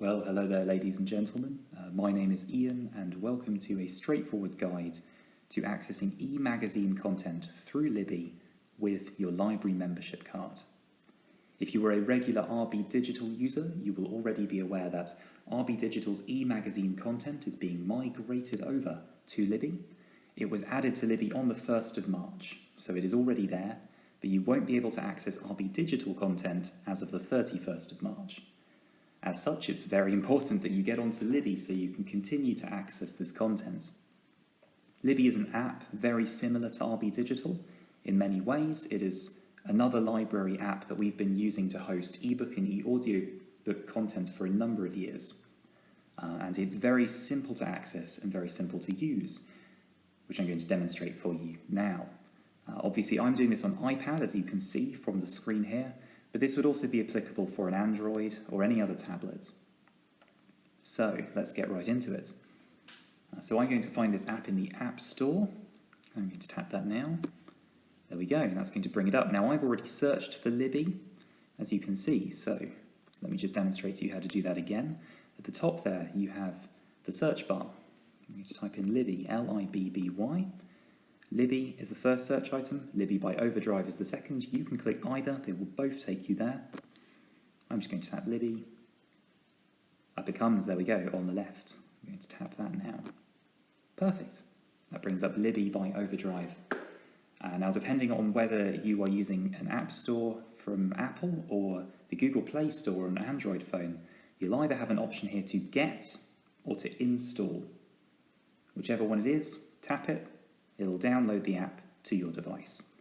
Well, hello there, ladies and gentlemen. My name is Ian, and welcome to a straightforward guide to accessing e-magazine content through Libby with your library membership card. If you are a regular RB Digital user, you will already be aware that RB Digital's e-magazine content is being migrated over to Libby. It was added to Libby on the 1st of March, so it is already there, but you won't be able to access RB Digital content as of the 31st of March. As such, it's very important that you get onto Libby so you can continue to access this content. Libby is an app very similar to RB Digital. In many ways, it is another library app that we've been using to host ebook and e-audiobook content for a number of years. And it's very simple to access and very simple to use, which I'm going to demonstrate for you now. Obviously, I'm doing this on iPad, as you can see from the screen here, but this would also be applicable for an Android or any other tablet. So let's get right into it. So I'm going to find this app in the App Store. I'm going to tap that now. There we go, and that's going to bring it up. Now I've already searched for Libby, as you can see, so let me just demonstrate to you how to do that again. At the top there you have the search bar. I'm going to type in Libby, L-I-B-B-Y. Libby is the first search item, Libby by Overdrive is the second. You can click either, they will both take you there. I'm just going to tap Libby. Up it comes, there we go, on the left. I'm going to tap that now. Perfect. That brings up Libby by Overdrive. Now, depending on whether you are using an app store from Apple or the Google Play Store on an Android phone, you'll either have an option here to get or to install. Whichever one it is, tap it. It'll download the app to your device.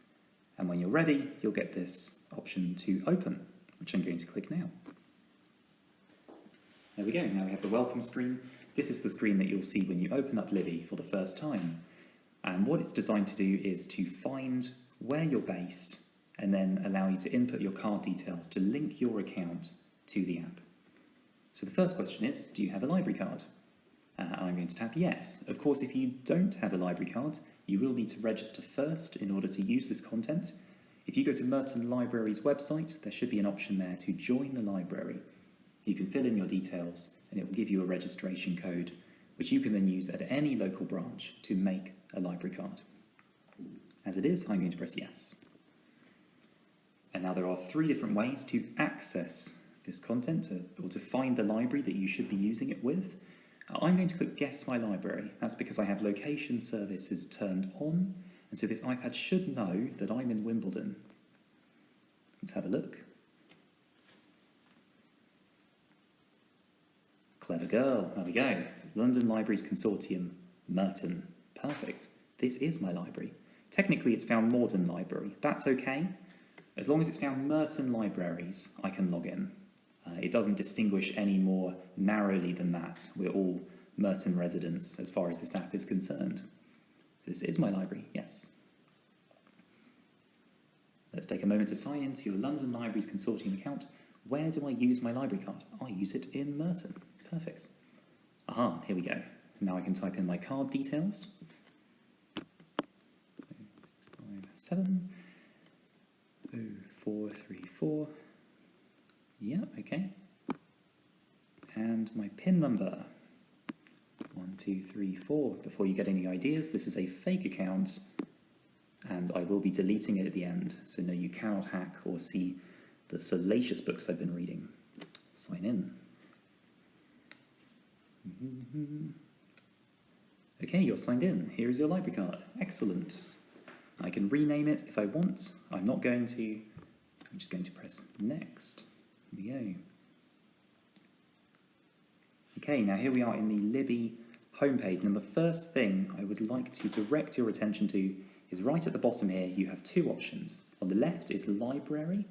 And when you're ready, you'll get this option to open, which I'm going to click now. There we go, now we have the welcome screen. This is the screen that you'll see when you open up Libby for the first time. And what it's designed to do is to find where you're based and then allow you to input your card details to link your account to the app. So the first question is, do you have a library card? I'm going to tap yes. Of course, if you don't have a library card, you will need to register first in order to use this content. If you go to Merton Library's website, there should be an option there to join the library. You can fill in your details and it will give you a registration code, which you can then use at any local branch to make a library card. As it is, I'm going to press yes. And now there are 3 different ways to access this content or to find the library that you should be using it with. I'm going to click Guess My Library. That's because I have location services turned on, and so this iPad should know that I'm in Wimbledon. Let's have a look. Clever girl, there we go. London Libraries Consortium, Merton. Perfect. This is my library. Technically it's found Morden Library. That's okay. As long as it's found Merton Libraries, I can log in. It doesn't distinguish any more narrowly than that. We're all Merton residents as far as this app is concerned. This is my library, yes. Let's take a moment to sign into your London Libraries Consortium account. Where do I use my library card? I use it in Merton. Perfect. Aha, here we go. Now I can type in my card details. 7 0434. Yeah, okay. And my PIN number. 1, 2, 3, 4. Before you get any ideas, this is a fake account and I will be deleting it at the end, so no, you cannot hack or see the salacious books I've been reading. Sign in. Okay, you're signed in. Here is your library card. Excellent. I can rename it if I want. I'm not going to. I'm just going to press next. Here we go. Okay, now here we are in the Libby homepage, and the first thing I would like to direct your attention to is right at the bottom here. You have 2 options. On the left is library,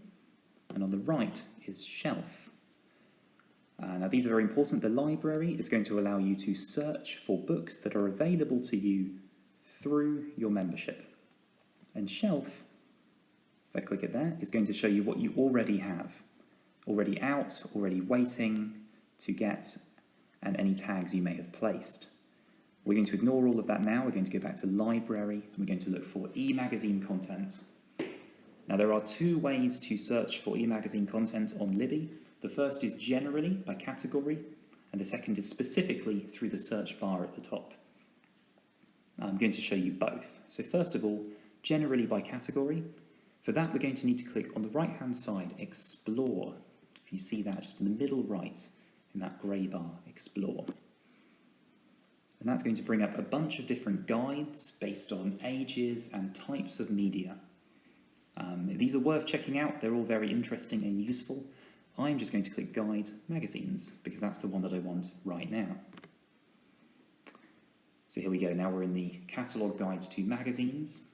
and on the right is shelf. Now these are very important. The library is going to allow you to search for books that are available to you through your membership. And shelf, if I click it there, is going to show you what you already have. Already out, already waiting to get, and any tags you may have placed. We're going to ignore all of that now. We're going to go back to library, and we're going to look for e-magazine content. Now there are 2 ways to search for e-magazine content on Libby. The first is generally by category. and the second is specifically through the search bar at the top. I'm going to show you both. So first of all, generally by category. For that, we're going to need to click on the right-hand side, Explore. If you see that just in the middle right, in that grey bar, Explore. And that's going to bring up a bunch of different guides based on ages and types of media. These are worth checking out. They're all very interesting and useful. I'm just going to click Guide Magazines because that's the one that I want right now. So here we go. Now we're in the catalogue guides to magazines.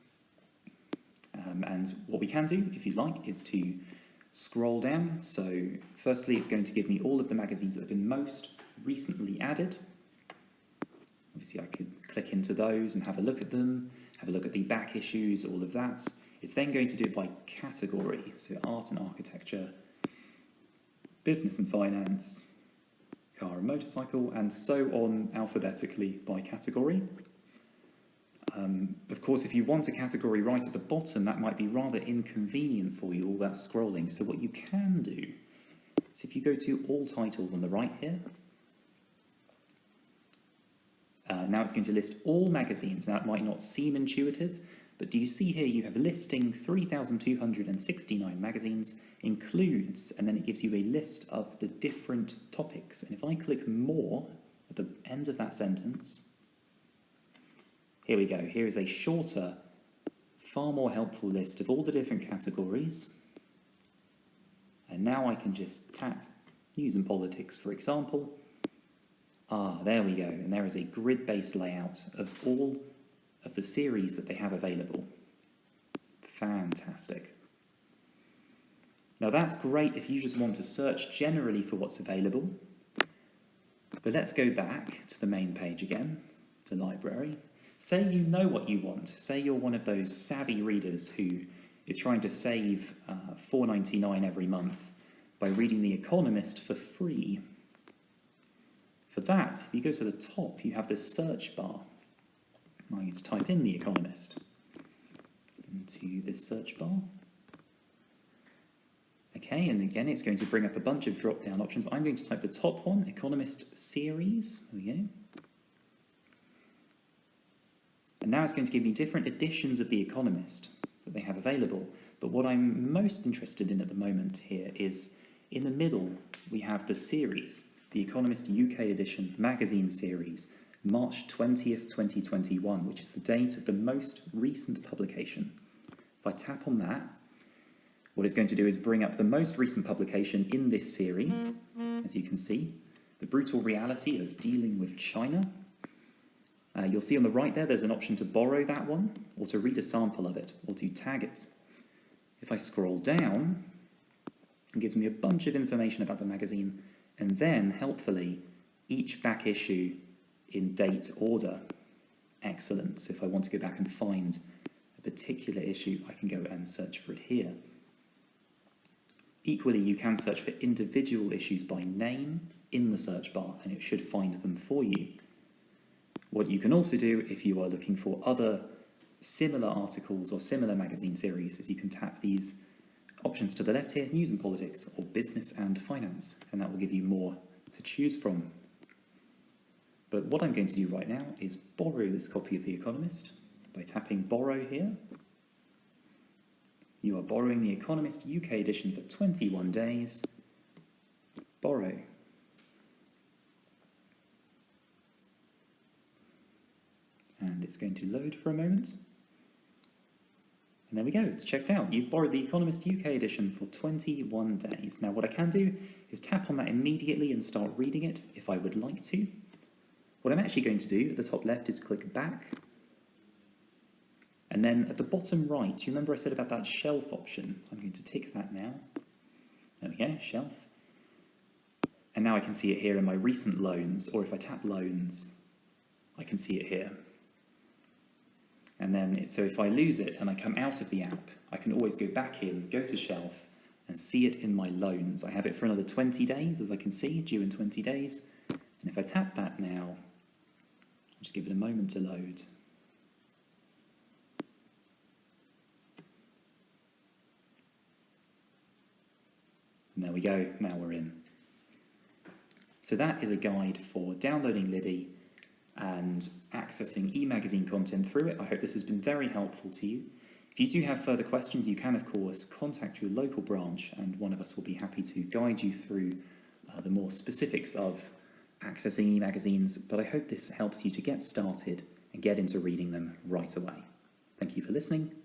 And what we can do, if you'd like, is to scroll down. So firstly, it's going to give me all of the magazines that have been most recently added. Obviously, I could click into those and have a look at them, have a look at the back issues, all of that. It's then going to do it by category, so art and architecture, business and finance, car and motorcycle, and so on alphabetically by category. Of course, if you want a category right at the bottom, that might be rather inconvenient for you, all that scrolling. So what you can do is if you go to all titles on the right here, now it's going to list all magazines. Now it might not seem intuitive, but do you see here you have listing 3,269 magazines, includes, and then it gives you a list of the different topics. And if I click more at the end of that sentence, here we go. Here is a shorter, far more helpful list of all the different categories. And now I can just tap news and politics, for example. There we go. And there is a grid-based layout of all of the series that they have available. Fantastic. Now that's great if you just want to search generally for what's available. But let's go back to the main page again, to library. Say you know what you want. Say you're one of those savvy readers who is trying to save $4.99 every month by reading The Economist for free. For that, if you go to the top, you have this search bar. I'm going to type in The Economist into this search bar. Okay, and again, it's going to bring up a bunch of drop-down options. I'm going to type the top one, Economist Series. There we go. And now it's going to give me different editions of The Economist that they have available. But what I'm most interested in at the moment here is, in the middle, we have the series, The Economist UK Edition Magazine Series, March 20th, 2021, which is the date of the most recent publication. If I tap on that, what it's going to do is bring up the most recent publication in this series, as you can see, The Brutal Reality of Dealing with China. You'll see on the right there's an option to borrow that one, or to read a sample of it, or to tag it. If I scroll down, it gives me a bunch of information about the magazine, and then, helpfully, each back issue in date order. Excellent. So if I want to go back and find a particular issue, I can go and search for it here. Equally, you can search for individual issues by name in the search bar, and it should find them for you. What you can also do if you are looking for other similar articles or similar magazine series is you can tap these options to the left here, news and politics, or business and finance, and that will give you more to choose from. But what I'm going to do right now is borrow this copy of The Economist by tapping borrow here. You are borrowing The Economist UK edition for 21 days. Borrow. And it's going to load for a moment. And there we go, it's checked out. You've borrowed The Economist UK edition for 21 days. Now what I can do is tap on that immediately and start reading it if I would like to. What I'm actually going to do at the top left is click back. And then at the bottom right, do you remember I said about that shelf option? I'm going to tick that now. There we go, shelf. And now I can see it here in my recent loans, or if I tap loans, I can see it here. And then, so if I lose it and I come out of the app, I can always go back in, go to shelf, and see it in my loans. I have it for another 20 days, as I can see, due in 20 days. And if I tap that now, I'll just give it a moment to load. And there we go, now we're in. So that is a guide for downloading Libby and accessing e-magazine content through it. I hope this has been very helpful to you. If you do have further questions, you can of course contact your local branch and one of us will be happy to guide you through the more specifics of accessing e-magazines, but I hope this helps you to get started and get into reading them right away. Thank you for listening.